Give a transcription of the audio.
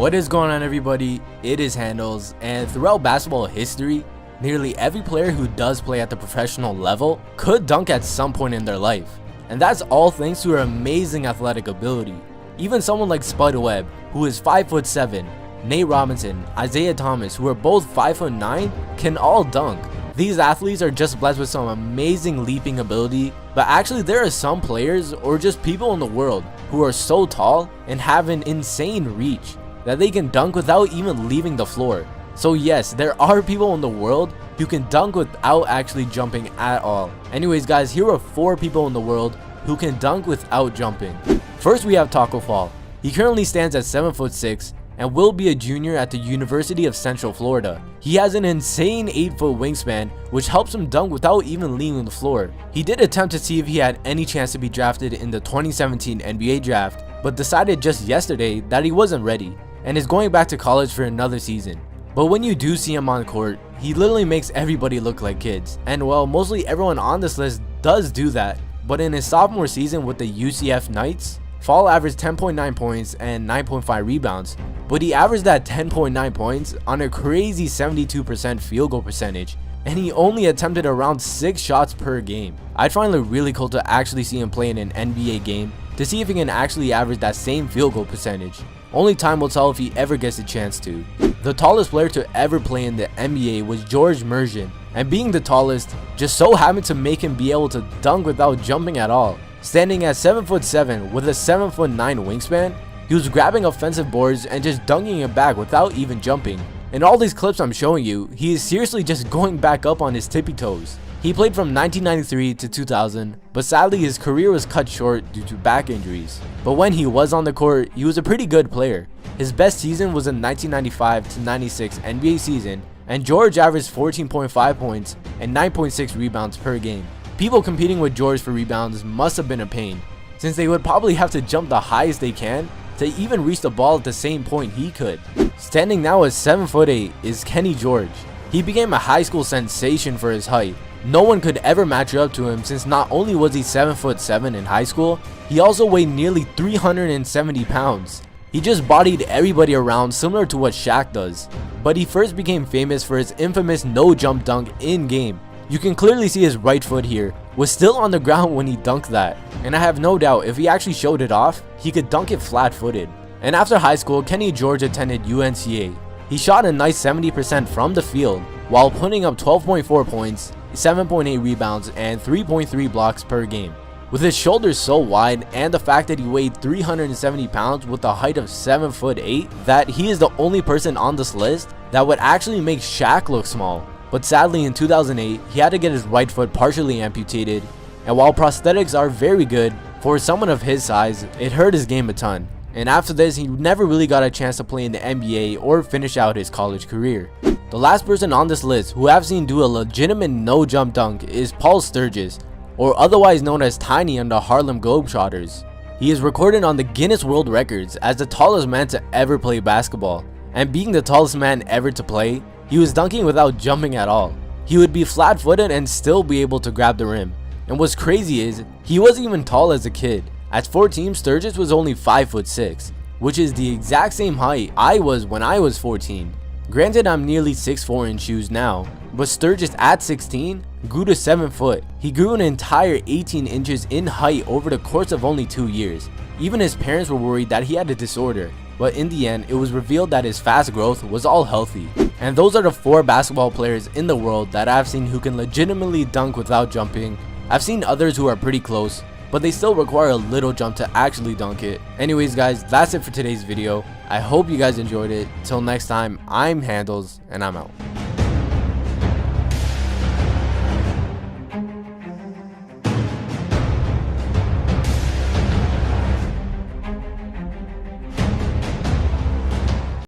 What is going on, everybody? It is Handles, and throughout basketball history, nearly every player who does play at the professional level could dunk at some point in their life, and that's all thanks to her amazing athletic ability. Even someone like Spud Webb, who is 5'7", Nate Robinson, Isaiah Thomas, who are both 5'9", can all dunk. These athletes are just blessed with some amazing leaping ability, but actually there are some players or just people in the world who are so tall and have an insane reach that they can dunk without even leaving the floor. So yes, there are people in the world who can dunk without actually jumping at all. Anyways guys, here are 4 people in the world who can dunk without jumping. First we have Taco Fall. He currently stands at 7'6" and will be a junior at the University of Central Florida. He has an insane 8-foot wingspan, which helps him dunk without even leaving the floor. He did attempt to see if he had any chance to be drafted in the 2017 NBA draft, but decided just yesterday that he wasn't ready and is going back to college for another season. But when you do see him on court, he literally makes everybody look like kids. And well, mostly everyone on this list does do that, but in his sophomore season with the UCF Knights, Fall averaged 10.9 points and 9.5 rebounds, but he averaged that 10.9 points on a crazy 72% field goal percentage, and he only attempted around 6 shots per game. I'd find it really cool to actually see him play in an NBA game to see if he can actually average that same field goal percentage. Only time will tell if he ever gets a chance to. The tallest player to ever play in the NBA was Merjan, and being the tallest just so happened to make him be able to dunk without jumping at all. Standing at 7'7" with a 7'9" wingspan, he was grabbing offensive boards and just dunking it back without even jumping. In all these clips I'm showing you, he is seriously just going back up on his tippy toes. He played from 1993 to 2000, but sadly his career was cut short due to back injuries. But when he was on the court, he was a pretty good player. His best season was the 1995 to 96 NBA season, and George averaged 14.5 points and 9.6 rebounds per game. People competing with George for rebounds must have been a pain, since they would probably have to jump the highest they can to even reach the ball at the same point he could. Standing now at 7'8" is Kenny George. He became a high school sensation for his height. No one could ever match up to him, since not only was he 7'7" in high school, he also weighed nearly 370 pounds. He just bodied everybody around, similar to what Shaq does. But he first became famous for his infamous no jump dunk in game. You can clearly see his right foot here was still on the ground when he dunked that, and I have no doubt if he actually showed it off, he could dunk it flat footed. And after high school, Kenny George attended UNCA. He shot a nice 70% from the field while putting up 12.4 points, 7.8 rebounds, and 3.3 blocks per game. With his shoulders so wide and the fact that he weighed 370 pounds with a height of 7'8", that he is the only person on this list that would actually make Shaq look small. But sadly in 2008, he had to get his right foot partially amputated, and while prosthetics are very good, for someone of his size, it hurt his game a ton. And after this, he never really got a chance to play in the NBA or finish out his college career. The last person on this list who I've seen do a legitimate no jump dunk is Paul Sturges, or otherwise known as Tiny on the Harlem Globetrotters. He is recorded on the Guinness World Records as the tallest man to ever play basketball, and being the tallest man ever to play, he was dunking without jumping at all. He would be flat-footed and still be able to grab the rim. And what's crazy is, he wasn't even tall as a kid. At 14, Sturges was only 5'6", which is the exact same height I was when I was 14. Granted, I'm nearly 6'4" in shoes now, but Sturges at 16 grew to 7 foot. He grew an entire 18 inches in height over the course of only 2 years. Even his parents were worried that he had a disorder, but in the end, it was revealed that his fast growth was all healthy. And those are the 4 basketball players in the world that I've seen who can legitimately dunk without jumping. I've seen others who are pretty close, but they still require a little jump to actually dunk it. Anyways guys, that's it for today's video. I hope you guys enjoyed it. Till next time, I'm Handles, and I'm out.